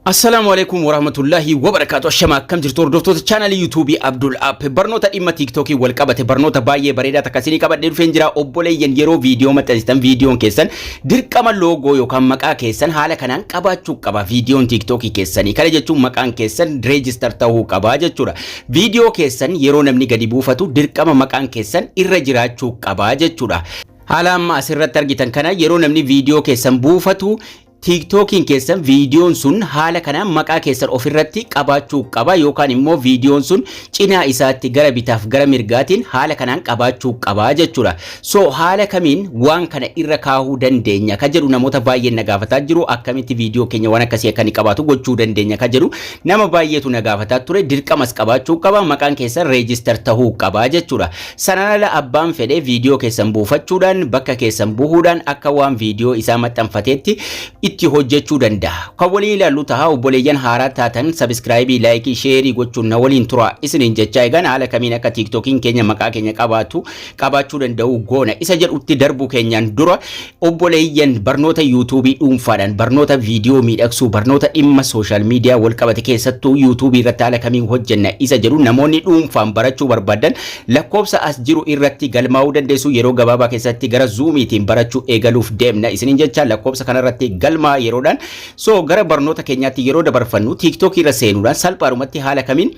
Assalamu alaikum warahmatullahi wabarakatuh. Ashama akkam jirtu hordoftoota channel YouTube Abdul App. Barnoota dhimma TikTok wal qabate barnoota baay'ee bareedaa takkasini qabadhee dhufeen jira. Obboleeyyan yeroo viidiyoo maxxansitan viidiyoon keessan dirqama loogoo yookaan maqaa keessan haala kanaan qabaachuu qaba. Viidiyoon TikTok keessanii kana jechuun maqaan keessan register ta'uu qaba jechuudha. Viidiyoo keessan yeroo namni gadi buufatu dirqama maqaan keessan irra jiraachuu qaba jechuudha. Haala amma asirratti argitan kana yeroo namni viidiyoo keessan buufatu TikTokin keessan viidiyoon sun haala kanaan maqaa keessan ofirratti qabaachuu qaba yookaan immoo viidiyoon sun cinaa isaatti gara bitaaf gara mirgaatiin haala kanaan qabaachuu qaba jechuudha. So haala kamiin waan kana irra kaahuu dandeenya ka jedhu namoota baay'een na gaafataa jiru. Akkamitti viidiyoo keenya waan akkasii akka inni qabaatu gochuu dandeenya ka jedhu nama baay'eetu na gaafataa ture. Dirqamas qabaachuu qaba, maqaan keessan register ta'uu qaba jechuudha. Sanaan ala abbaan fedhee viidiyoo keessan buufachuudhaan bakka keessan buuhuudhaan akka waan viidiyoo isaa maxxanfateetti itti hojjechuu danda'a. Kan waliin ilaallu ta'a obboleeyyan haaraa taatan subscribe, like, share gochuun na waliin tura isiniin jecha eegan haala kamiin akka TikTokin keenya maqaa keenya qabaachuu danda'u goona isa jedhutti darbu keenyaan dura obboleeyyan barnoota YouTube dhuunfaadhaan barnoota viidiyoo miidhagsuu barnoota dhimma social media wal qabate keessattuu YouTube irratti haala kamiin hojjenna isa jedhu namoonni dhuunfaan barachuu barbaadan lakkoofsa as jiru irratti galmaa'uu dandeessu. Yeroo gabaabaa keessatti gara Zoomiitiin barachuu eegaluuf deemna isiniin jecha lakkoofsa kanarratti galma yeroodhaan so gara barnoota keenyaatti yeroo dabarfannu TikTok irra seenuudhaan salphaadhumatti haala kamiin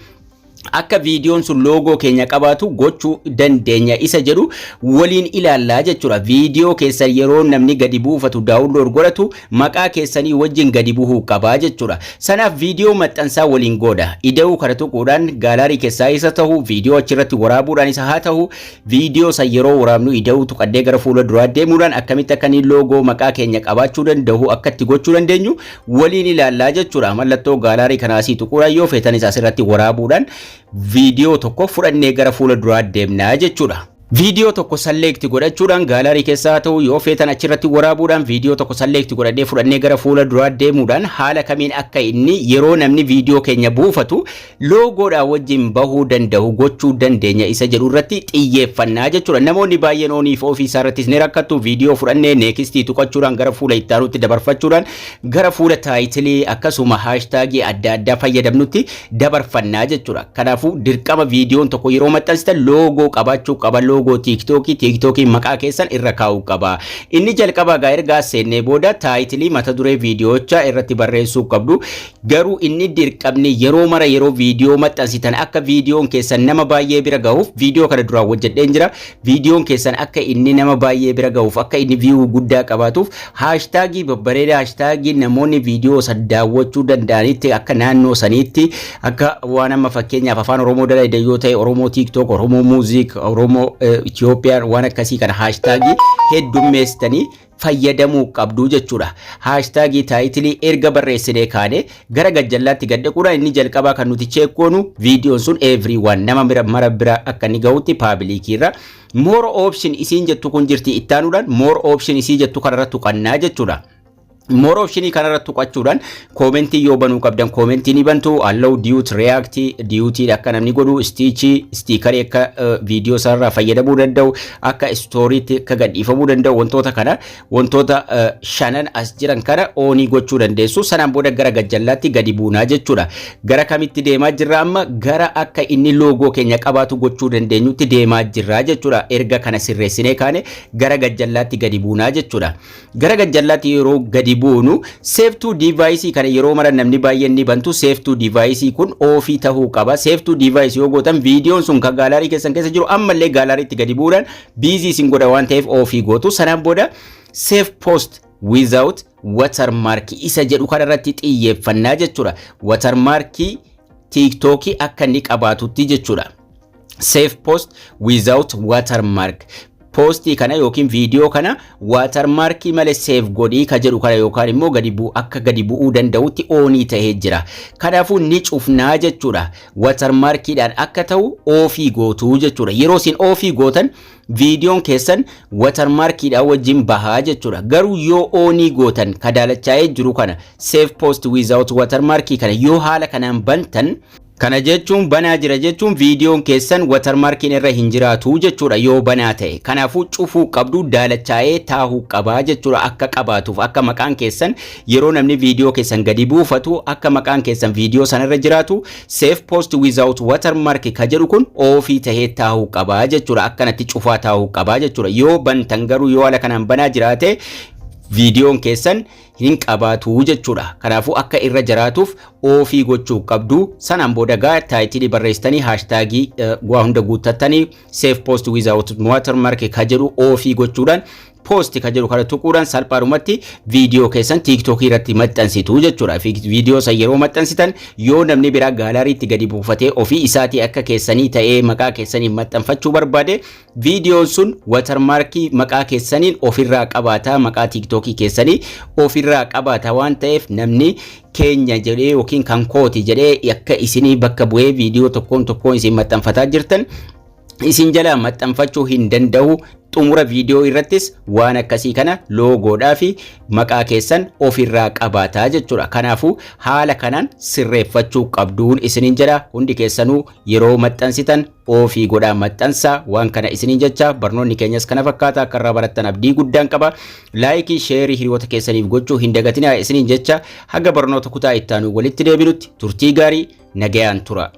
akka viidiyoon sun loogoo keenya qabaatu gochuu dandeenya isa jedhu waliin ilaallaa jechuudha. Viidiyoo keessan yeroo namni gadi buufatu daawunlood godhatu maqaa keessanii wajjin gadi buhuu qabaa jechuudha. Sanaaf viidiyoo maxxansaa waliin gooda ida'uu kana tuquudhaan gaalaarii keessaa isa ta'u viidiyoo achirratti waraabuudhaan isa haa ta'u viidiyoo san yeroo waraabnu ida'uu tuqaddee gara fuula duraa deemuudhaan akkamitti akka inni loogoo maqaa keenya qabaachuu danda'u akkatti gochuu dandeenyu waliin ilaallaa jechuudha. Mallattoo gaalaarii kanaasii tuquudhaan yoo feetanis asirratti waraabuudhaan viidiyoo tokko fudhannee gara fuula duraa deemnaa jechuudha. Viidiyoo tokko select godhachuudhaan gaalaarii keessaa ta'u yoo feetan achirratti waraabuudhaan viidiyoo tokko select godhadhee fudhannee gara fuula duraa deemuudhaan haala kamiin akka inni yeroo namni viidiyoo keenya buufatu loogoodhaa wajjin bahuu danda'u gochuu dandeenya isa jedhu irratti xiyyeeffannaa jechuudha. Namoonni baay'een ooniif ofiisaa irrattis ni rakkatu. Viidiyoo fudhannee neekistii tuqachuudhaan gara fuula ittaanutti dabarfachuudhaan gara fuula taayitilii akkasuma haashtaagii adda addaa fayyadamnutti dabarfannaa jechuudha. Kanaafuu dirqama viidiyoon tokko yeroo maxxansitan loogoo qabaachuu qaba. Loogoo TikTokii maqaa keessan irra kaa'uu qaba. Inni jalqaba gaa ergaa seennee booda taayitilii mata duree viidiyoocha irratti barreessuu qabdu. Garuu inni dirqamni yeroo mara yeroo viidiyoo maxxansitan akka viidiyoon keessan nama baay'ee bira gahuuf viidiyoo kana duraan hojjedheen jira. Viidiyoon keessan akka inni nama baay'ee bira gahuuf akka inni view guddaa qabaatuuf haashtaagii babbareedaa haashtaagii namoonni viidiyoo san daawwachuu danda'anitti akka naannoo saniitti akka waan amma fakkeenyaaf afaan Oromoo dalagaa yoo ta'e Oromoo TikTok, Oromoo Music, Oromoo Ethiopian waan akkasii kana haashtaagii heddummeessitanii fayyadamuu qabdu jechuudha. Haashtaagii taayitilii erga barreessinee kaane gara gajjallaatti gaddaquudha. Inni jalqabaa kan nuti cheekkoonu viidiyoon sun everyone nama mara bira akka inni gahutti public irra more option isiin jettu kun jirti ittaanuudhaan more option isii jettu kanarratti tuqannaa jechuudha. More option kanarratti tuqachuudhaan commentii yoo banuu qabdan commentii ni bantu. Allow duty react duty akka namni godhu stitch sticker akka viidiyoo sarara fayyadamuu danda'u akka story akka gadhiifamuu danda'u wantoota kana wantoota shanan as jiran kana oonii gochuu dandeessu. Sanaan booda gara gajjallaatti gadi buunaa jechuudha. Gara kamitti deemaa jirra amma gara akka inni loogoo keenya qabaatu gochuu dandeenyutti deemaa jirra jechuudha. Erga kana sirreessinee kaane gara gajjallaatti gadi buunaa jechuudha. Gara gajjallaatti yeroo gadi buunu save to device kana yeroo mara namni baay'een ni bantu. Save to device kun ofii tahuu qaba. Save to device yoo gootan viidiyoon sun kan gaalaarii keessan keessa jiru ammallee gaalaariitti gadi buudhaan busy sin godha waan ta'eef ofii gootu. Sanaan booda save post without watermark isa jedhu kanarratti xiyyeeffannaa jechuudha. Watermark TikTok akka inni qabaatutti jechuudha. Save post without watermark postii kana yookiin viidiyoo kana watermarkii malee save godhii ka jedhu kana yookaan immoo akka gadi bu'uu danda'utti oonii ta'ee jira. Kanaafuu ni cufnaa jechuudha. Watermarkiidhaan akka ta'u ofii gootuu jechuudha. Yeroo isin ofii gootan viidiyoon keessan watermarkiidhaan wajjin bahaa jechuudha. Garuu yoo oonii gootan ka daalachaa'ee jiru kana save post without watermarkii kana yoo haala kanaan bantan Kana jechuun banaa jira jechuun viidiyoon keessan watermarkiin irra hin jiraatu jechuudha yoo banaa ta'e. Kanaafuu cufuu qabdu daalachaa'ee taa'uu qabaa jechuudha akka qabaatuuf akka maqaan keessan yeroo namni viidiyoo keessan gadi buufatu akka maqaan keessan viidiyoo sanarra jiraatu save post without watermark ka jedhu kun ofii tahee taa'uu qabaa jechuudha akkanatti cufaa taa'uu qabaa jechuudha yoo bantan garuu yoo haala kanaan banaa jiraate viidiyoon keessan hin qabaatu jechuudha. Kanaafuu akka irra jiraatuuf ofii gochuu qabdu. Sanaan booda gaa taayitilii barreessitanii haashtaagii waa hunda guuttattanii save post without watermark ka jedhu ofii gochuudhaan post ka jedhu kana tuquudhaan salphaadhumatti viidiyoo keessan TikTok irratti maxxansitu jechuudha. Viidiyoo san yeroo maxxansitan yoo namni biraa gaalaariitti gadi buufatee ofii isaatii akka keessanii ta'ee maqaa keessaniin maxxanfachuu barbaade viidiyoon sun watermarkii maqaa keessaniin ofirraa qabaata maqaa TikTok keessanii ofirraa qabaata waan ta'eef namni keenya jedhee yookiin kan kooti jedhee akka isinii bakka bu'ee viidiyoo tokkoon isin maxxanfataa jirtan isin jala maxxanfachuu hin danda'u. Xumura viidiyoo irrattis waan akkasii kana loogoodhaa fi maqaa keessan ofirraa qabaataa jechuudha. Kanaafuu haala kanaan sirreeffachuu qabduun isiniin jedha. Hundi keessanuu yeroo maxxansitan ofii godhaa maxxansaa waan kana isiniin jecha barnoonni keenyas kana fakkaata akka irraa barattan abdii guddaan qaba. Laayikii sheerii hiriyoota keessaniif gochuu hin dagatinaa isiniin jecha haga barnoota kutaa itti aanu walitti deebinutti turtii gaarii nagayaan tura.